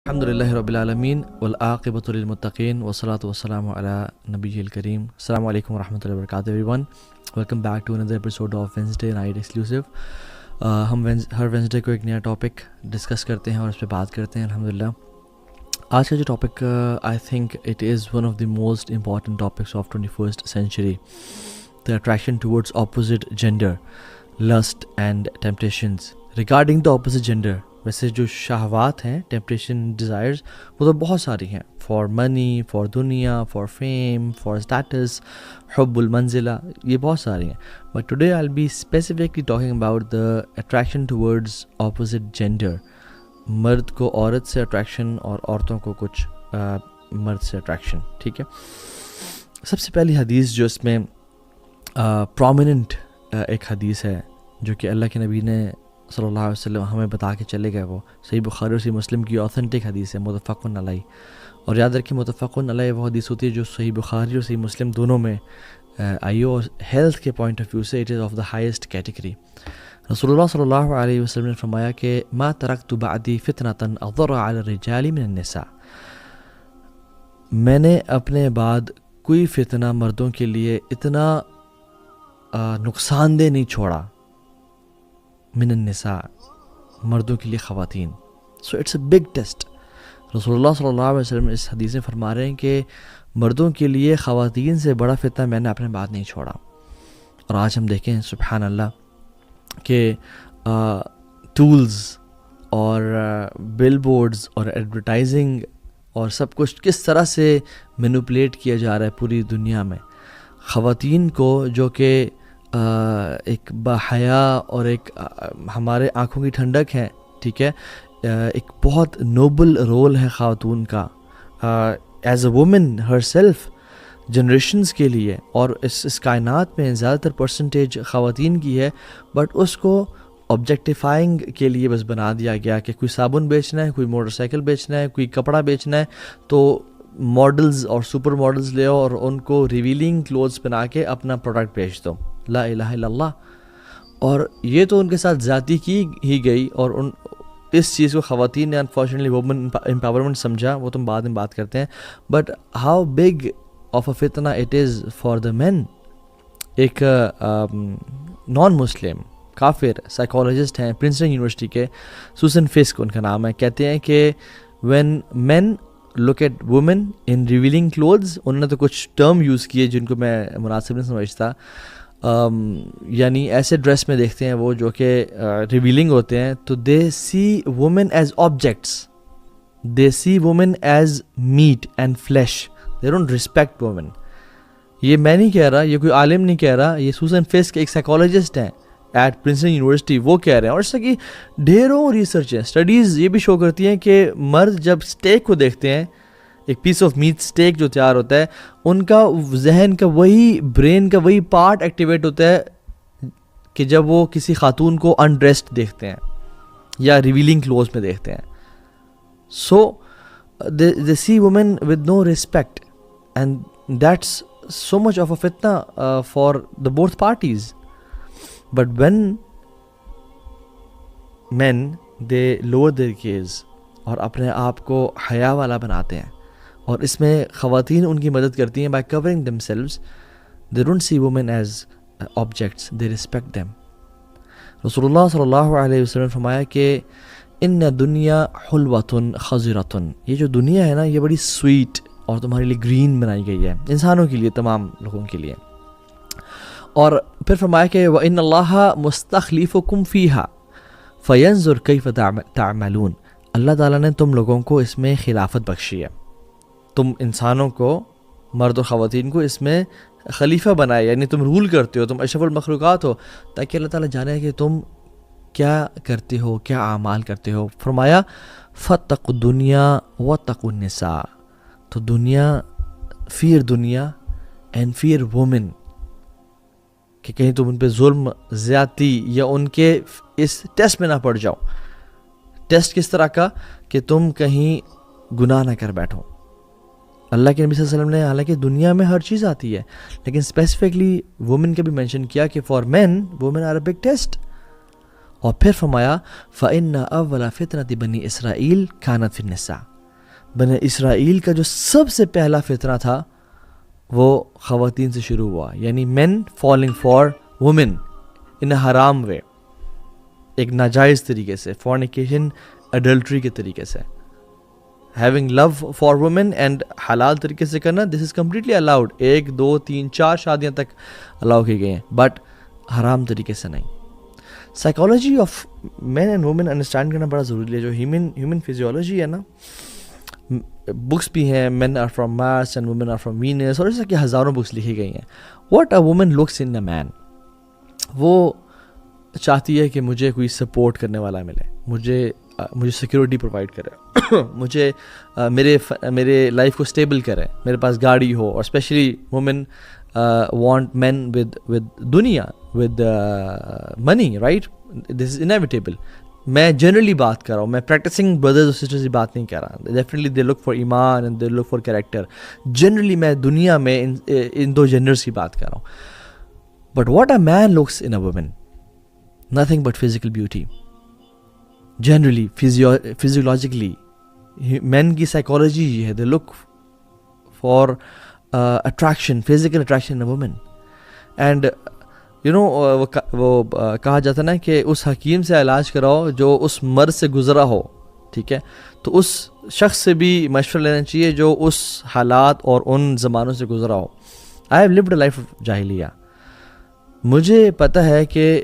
الحمد للہ رب العالمین والعاقبۃ للمتقین والصلاۃ والسلام علی نبی الکریم. السلام علیکم ورحمۃ اللہ وبرکاتہ everyone. Welcome back to another episode of Wednesday night exclusive. ہم ہر وینسڈے کو ایک نیا ٹاپک ڈسکس کرتے ہیں اور اس پہ بات کرتے ہیں. الحمدللہ آج کا جو topic I think it is one of the most important topics of 21st century. The attraction towards opposite gender, list and temptations regarding the opposite gender. ویسے جو شہوات ہیں, ٹیمپٹیشن, ڈیزائرز, وہ تو بہت ساری ہیں. فار منی, فار دنیا, فار فیم, فار اسٹیٹس, حب المنزلہ, یہ بہت ساری ہیں. But today I will be specifically talking about the attraction towards opposite gender. مرد کو عورت سے اٹریکشن اور عورتوں کو کچھ مرد سے اٹریکشن. ٹھیک ہے, سب سے پہلی حدیث جو اس میں پرومیننٹ ایک حدیث ہے جو کہ اللہ کے نبی نے صلی اللہ علیہ وسلم ہمیں بتا کے چلے گئے, وہ صحیح بخاری اور صحیح مسلم کی اوتھینٹک حدیث ہے, متفق علیہ. اور یاد رکھیں متفق علیہ وہ حدیث ہوتی ہے جو صحیح بخاری اور صحیح مسلم دونوں میں آئی ہو, اور ہیلتھ کے پوائنٹ آف ویو سے it is of the highest category. رسول اللہ صلی اللہ علیہ وسلم نے فرمایا کہ ما ترکت بعدی فتنة اضر علی الرجال من النساء. میں نے اپنے بعد کوئی فتنہ مردوں کے لیے اتنا نقصان دہ نہیں چھوڑا, من النساء, مردوں کے لیے خواتین. So it's a big test. رسول اللہ صلی اللہ علیہ وسلم اس حدیث میں فرما رہے ہیں کہ مردوں کے لیے خواتین سے بڑا فتنہ میں نے اپنے بعد نہیں چھوڑا. اور آج ہم دیکھیں سبحان اللہ کہ ٹولز اور بل بورڈز اور ایڈورٹائزنگ اور سب کچھ کس طرح سے مینوپولیٹ کیا جا رہا ہے پوری دنیا میں. خواتین کو جو کہ ایک باحیا اور ایک ہمارے آنکھوں کی ٹھنڈک ہے, ٹھیک ہے, ایک بہت نوبل رول ہے خاتون کا as a woman her self generations کے لیے. اور اس کائنات میں زیادہ تر پرسنٹیج خواتین کی ہے, بٹ اس کو آبجیکٹیفائنگ کے لیے بس بنا دیا گیا کہ کوئی صابن بیچنا ہے, کوئی موٹر سائیکل بیچنا ہے, کوئی کپڑا بیچنا ہے تو ماڈلز اور سپر ماڈلز لے اور ان کو ریویلنگ کلوتھس بنا کے اپنا پروڈکٹ بیچ دو. لا الہ الا اللہ. اور یہ تو ان کے ساتھ زیادتی کی ہی گئی, اور اس چیز کو خواتین نے انفارچونیٹلی وومن امپاورمنٹ سمجھا, وہ تم بعد میں بات کرتے ہیں. بٹ ہاؤ بگ آف اے فتنہ اٹ از فار دا مین. ایک نان مسلم کافر سائیکالوجسٹ ہیں پرنسٹن یونیورسٹی کے, سوسن فسک ان کا نام ہے, کہتے ہیں کہ when men look at women in revealing clothes, انہوں نے تو کچھ ٹرم یوز کیے جن کو میں مناسب نہیں سمجھتا, یعنی ایسے ڈریس میں دیکھتے ہیں وہ جو کہ ریویلنگ ہوتے ہیں, تو they see women as objects, they see women as meat and flesh, they don't respect women. یہ میں نہیں کہہ رہا, یہ کوئی عالم نہیں کہہ رہا, یہ سوسن فسک ایک سائیکالوجسٹ ہیں ایٹ پرنسٹن یونیورسٹی, وہ کہہ رہے ہیں. اور اس کی ڈھیروں ریسرچ ہیں, اسٹڈیز یہ بھی شو کرتی ہیں کہ مرد جب اسٹیک کو دیکھتے ہیں, ایک پیس آف میٹ اسٹیک جو تیار ہوتا ہے, ان کا ذہن کا وہی, برین کا وہی پارٹ ایکٹیویٹ ہوتا ہے کہ جب وہ کسی خاتون کو انڈریسڈ دیکھتے ہیں یا ریویلنگ کلوز میں دیکھتے ہیں. So they see women with no respect, and that's so much of a fitna for the both parties. But when men they lower their gaze اور اپنے آپ کو حیا والا بناتے ہیں, اور اس میں خواتین ان کی مدد کرتی ہیں by covering themselves, they don't see women as objects, they respect them. رسول اللہ صلی اللہ علیہ وسلم نے فرمایا کہ ان دنیا حلوۃ خضرۃ, یہ جو دنیا ہے نا یہ بڑی سویٹ اور تمہارے لیے گرین بنائی گئی ہے, انسانوں کے لیے, تمام لوگوں کے لیے. اور پھر فرمایا کہ وَإِنَّ اللَّهَ مُسْتَخْلِفُكُمْ فِيهَا فَيَنْظُرْ كَيْفَ تَعْمَلُونَ. اللہ تعالیٰ نے تم لوگوں کو اس میں خلافت بخشی ہے, تم انسانوں کو, مرد و خواتین کو اس میں خلیفہ بنائے, یعنی تم رول کرتے ہو, تم اشرف المخلوقات ہو, تاکہ اللہ تعالیٰ جانے کہ تم کیا کرتے ہو, کیا اعمال کرتے ہو. فرمایا فَاتَّقُوا الدُّنْيَا وَاتَّقُوا النِّسَاءَ. تو دنیا, فیئر دنیا اینڈ فیئر وومن, کہ کہیں تم ان پہ ظلم, زیادتی یا ان کے اس ٹیسٹ میں نہ پڑ جاؤ. ٹیسٹ کس طرح کا کہ تم کہیں گناہ نہ کر بیٹھو. اللہ کے نبی صلی اللہ علیہ وسلم نے حالانکہ دنیا میں ہر چیز آتی ہے, لیکن اسپیسیفکلی وومن کا بھی مینشن کیا کہ for men women are a big test. اور پھر فرمایا فَإِنَّ أَوَّلَ فِتْنَةِ بَنِي إِسْرَائِيل كَانَتْ فِي النِّسَاءِ. بنی اسرائیل کا جو سب سے پہلا فتنہ تھا وہ خواتین سے شروع ہوا، یعنی مین فالنگ فار وومن ان اے حرام وے، ایک ناجائز طریقے سے، فورنیکیشن اڈلٹری کے طریقے سے، having love for women and حلال طریقے سے کرنا، دس از کمپلیٹلی الاؤڈ، 1 2 3 4 شادیاں تک الاؤ کی گئی ہیں، بٹ حرام طریقے سے نہیں۔ Psychology of men and women understand کرنا بڑا ضروری ہے۔ جو ہیومن فزیولوجی ہے نا، بکس بھی ہیں، men are from Mars and women are from Venus, اور ایسا کہ ہزاروں بکس لکھی گئی ہیں۔ What a woman looks in a man, وہ چاہتی ہے کہ مجھے کوئی سپورٹ کرنے والا ملے، مجھے سیکیورٹی پرووائڈ کرے، مجھے میرے لائف کو اسٹیبل کرے، میرے پاس گاڑی ہو، اور especially women want men with دنیا، with money, right, this is inevitable. میں جنرلی بات کر رہا ہوں، میں پریکٹسنگ بردرز اور سسٹرز کی بات نہیں کر رہا۔ ڈیفینیٹلی دے لک فار ایمان and they look for character, generally میں دنیا میں ان 2 جنرز کی بات کر رہا ہوں۔ But what a man looks in a woman, nothing but physical beauty. Generally, physiologically, men کی psychology یہ ہے، they look for attraction, physical attraction in a woman. And you know وہ کہا جاتا نا کہ اس حکیم سے علاج کراؤ جو اس مرض سے گزرا ہو، ٹھیک ہے، تو اس شخص سے بھی مشورہ لینا چاہیے جو اس حالات اور ان زمانوں سے گزرا ہو۔ I have lived a life of جاہلیہ، مجھے پتہ ہے کہ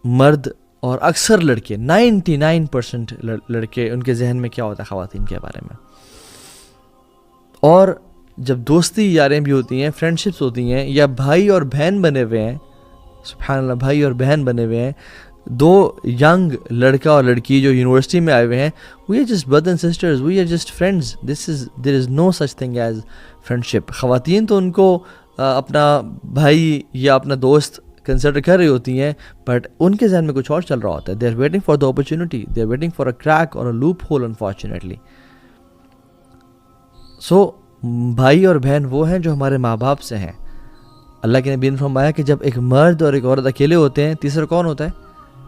مرد اور اکثر لڑکے 99% لڑکے، ان کے ذہن میں کیا ہوتا ہے خواتین کے بارے میں، اور جب دوستی یاریں بھی ہوتی ہیں، فرینڈشپس ہوتی ہیں، یا بھائی اور بہن بنے ہوئے ہیں، سبحان اللہ، بھائی اور بہن بنے ہوئے ہیں، 2 ینگ لڑکا اور لڑکی جو یونیورسٹی میں آئے ہوئے ہیں، we are just brother and sisters, we are just friends, there is no such thing as friendship. خواتین تو ان کو اپنا بھائی یا اپنا دوست کنسیڈر کر رہی ہوتی ہیں، بٹ ان کے ذہن میں کچھ اور چل رہا ہوتا ہے۔ They are waiting for the opportunity, they are waiting for a crack or a loophole, unfortunately. So بھائی اور بہن وہ ہیں جو ہمارے ماں باپ سے ہیں۔ اللہ کے نبی نے فرمایا کہ جب ایک مرد اور ایک عورت اکیلے ہوتے ہیں، تیسرا کون ہوتا ہے؟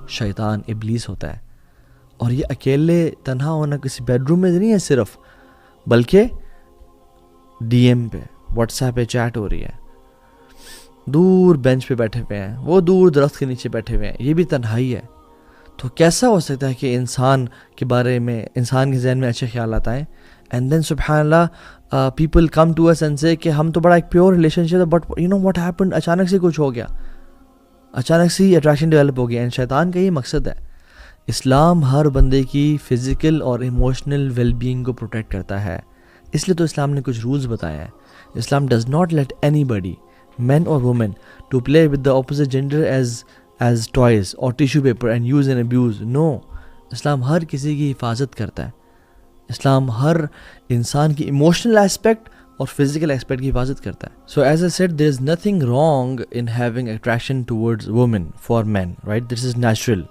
شیطان، ابلیس ہوتا ہے۔ اور یہ اکیلے تنہا ہونا کسی بیڈ روم میں نہیں ہے صرف، بلکہ ڈی ایم پہ، واٹس ایپ پہ چیٹ ہو رہی ہے، دور بینچ پہ بیٹھے ہوئے ہیں، وہ دور درخت کے نیچے بیٹھے ہوئے ہیں، یہ بھی تنہائی ہے۔ تو کیسا ہو سکتا ہے کہ انسان کے بارے میں، انسان کے ذہن میں اچھے خیالات آئیں؟ اینڈ دین سبحان اللہ people come to us and say کہ ہم تو بڑا ایک پیور ریلیشن شپ ہے، but you know what happened, اچانک سے کچھ ہو گیا، اچانک سے اٹریکشن ڈیولپ ہو گیا۔ اینڈ شیطان کا یہ مقصد ہے۔ اسلام ہر بندے کی فزیکل اور ایموشنل ویل بینگ کو پروٹیکٹ کرتا ہے، اس لیے تو اسلام نے کچھ رولز بتائے ہیں۔ اسلام does not let anybody, men or women, to play with the opposite gender as toys or tissue paper and use and abuse. No, اسلام ہر کسی کی حفاظت کرتا ہے۔ اسلام ہر انسان کی ایموشنل ایسپیکٹ اور فزیکل ایسپیکٹ کی حفاظت کرتا ہے۔ So as I said, there is nothing wrong in having attraction towards women for men, right? This is natural.